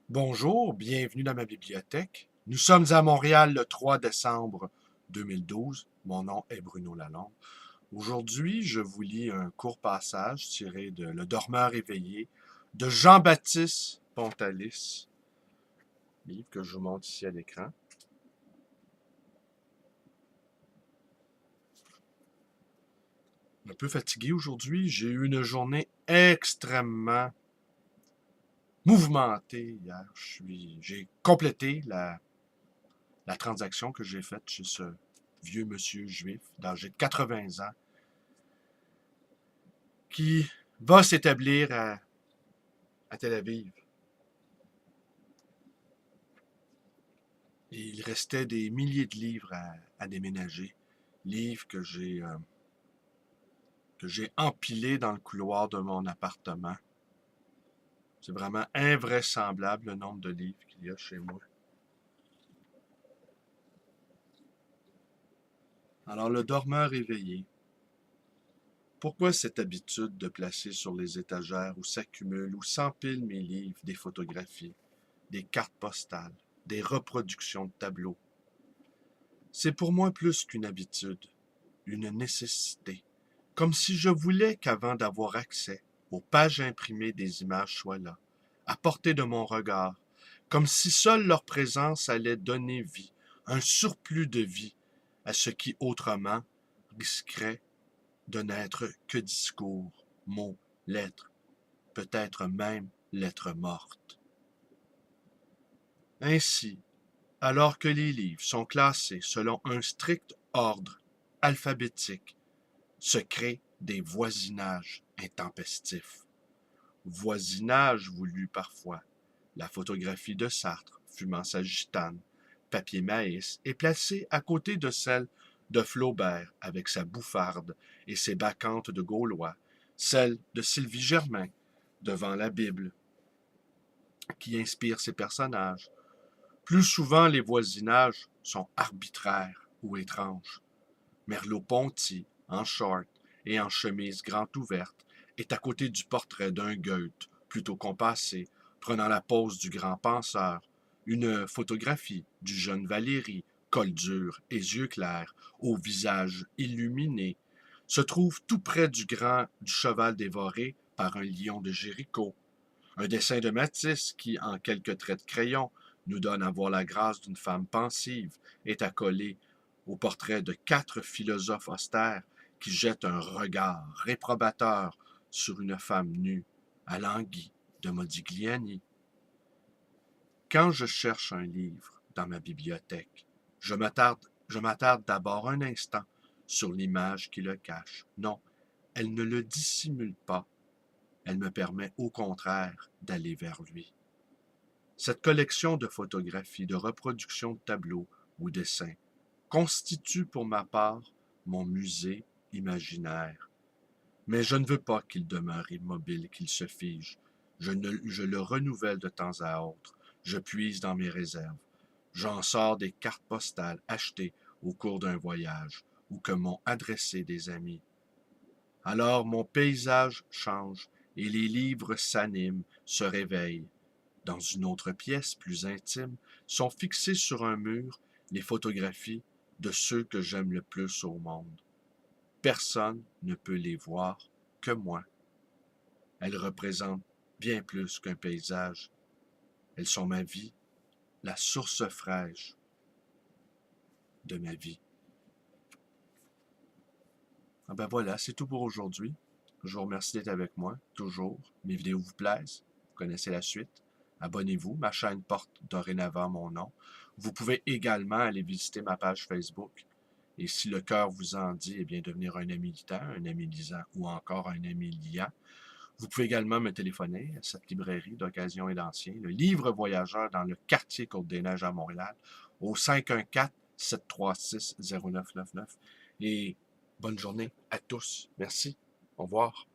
Bonjour, bienvenue dans ma bibliothèque. Nous sommes à Montréal le 3 décembre 2012. Mon nom est Bruno Lalonde. Aujourd'hui, je vous lis un court passage tiré de Le Dormeur éveillé de Jean-Baptiste Pontalis, livre que je vous montre ici à l'écran. Un peu fatigué aujourd'hui, j'ai eu une journée extrêmement mouvementée hier. J'ai complété la transaction que j'ai faite chez ce vieux monsieur juif d'âge de 80 ans qui va s'établir à Tel Aviv. Et il restait des milliers de livres à déménager. Livres que j'ai empilés dans le couloir de mon appartement. C'est vraiment invraisemblable le nombre de livres qu'il y a chez moi. Alors, le dormeur éveillé. Pourquoi cette habitude de placer sur les étagères où s'accumulent, où s'empilent mes livres, des photographies, des cartes postales, des reproductions de tableaux? C'est pour moi plus qu'une habitude, une nécessité, comme si je voulais qu'avant d'avoir accès aux pages imprimées des images soient là, à portée de mon regard, comme si seule leur présence allait donner vie, un surplus de vie à ce qui autrement risquerait de n'être que discours, mots, lettres, peut-être même lettres mortes. Ainsi, alors que les livres sont classés selon un strict ordre alphabétique, se créent des voisinages intempestifs. Voisinage voulu parfois. La photographie de Sartre, fumant sa gitane, papier maïs, est placée à côté de celle de Flaubert avec sa bouffarde et ses bacchantes de Gaulois, celle de Sylvie Germain devant la Bible qui inspire ses personnages. Plus souvent, les voisinages sont arbitraires ou étranges. Merleau-Ponty, en short et en chemise grande ouverte, est à côté du portrait d'un Goethe, plutôt compassé, prenant la pose du grand penseur. Une photographie du jeune Valéry, col dur et yeux clairs, au visage illuminé, se trouve tout près du cheval dévoré par un lion de Jéricho. Un dessin de Matisse qui, en quelques traits de crayon, nous donne à voir la grâce d'une femme pensive, est accolé au portrait de 4 philosophes austères qui jettent un regard réprobateur sur une femme nue, alanguie de Modigliani. Quand je cherche un livre dans ma bibliothèque, je m'attarde d'abord un instant sur l'image qui le cache. Non, elle ne le dissimule pas. Elle me permet au contraire d'aller vers lui. Cette collection de photographies, de reproductions de tableaux ou dessins constitue pour ma part mon musée imaginaire. Mais je ne veux pas qu'il demeure immobile, qu'il se fige. Je le renouvelle de temps à autre. Je puise dans mes réserves. J'en sors des cartes postales achetées au cours d'un voyage ou que m'ont adressé des amis. Alors mon paysage change et les livres s'animent, se réveillent. Dans une autre pièce, plus intime, sont fixées sur un mur les photographies de ceux que j'aime le plus au monde. Personne ne peut les voir que moi. Elles représentent bien plus qu'un paysage. Elles sont ma vie, la source fraîche de ma vie. Ah ben voilà, c'est tout pour aujourd'hui. Je vous remercie d'être avec moi, toujours. Mes vidéos vous plaisent. Vous connaissez la suite. Abonnez-vous. Ma chaîne porte dorénavant mon nom. Vous pouvez également aller visiter ma page Facebook. Et si le cœur vous en dit, eh bien, devenir un ami litant, un ami lisant ou encore un ami liant. Vous pouvez également me téléphoner à cette librairie d'occasion et d'ancien, le livre voyageur dans le quartier Côte-des-Neiges à Montréal, au 514-736-0999. Et bonne journée à tous. Merci. Au revoir.